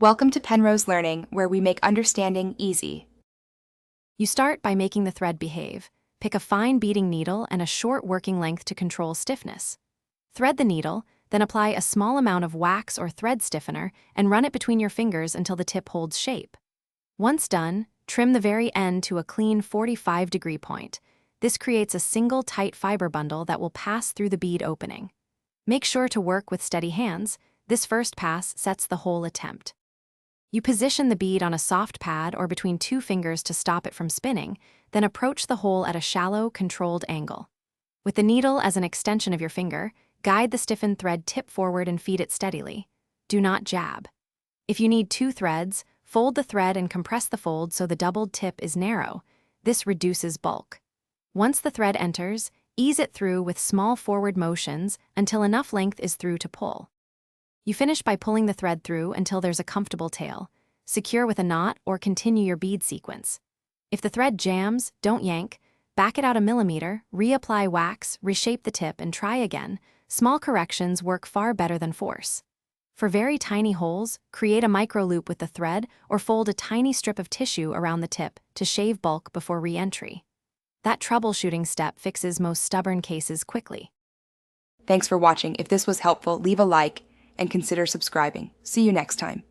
Welcome to Penrose Learning, where we make understanding easy. You start by making the thread behave. Pick a fine beading needle and a short working length to control stiffness. Thread the needle, then apply a small amount of wax or thread stiffener and run it between your fingers until the tip holds shape. Once done, trim the very end to a clean 45-degree point. This creates a single tight fiber bundle that will pass through the bead opening. Make sure to work with steady hands. This first pass sets the whole attempt. You position the bead on a soft pad or between two fingers to stop it from spinning, then approach the hole at a shallow, controlled angle. With the needle as an extension of your finger, guide the stiffened thread tip forward and feed it steadily. Do not jab. If you need two threads, fold the thread and compress the fold so the doubled tip is narrow. This reduces bulk. Once the thread enters, ease it through with small forward motions until enough length is through to pull. You finish by pulling the thread through until there's a comfortable tail. Secure with a knot or continue your bead sequence. If the thread jams, don't yank. Back it out a millimeter, reapply wax, reshape the tip, and try again. Small corrections work far better than force. For very tiny holes, create a micro loop with the thread or fold a tiny strip of tissue around the tip to shave bulk before re-entry. That troubleshooting step fixes most stubborn cases quickly. Thanks for watching. If this was helpful, leave a like and consider subscribing. See you next time.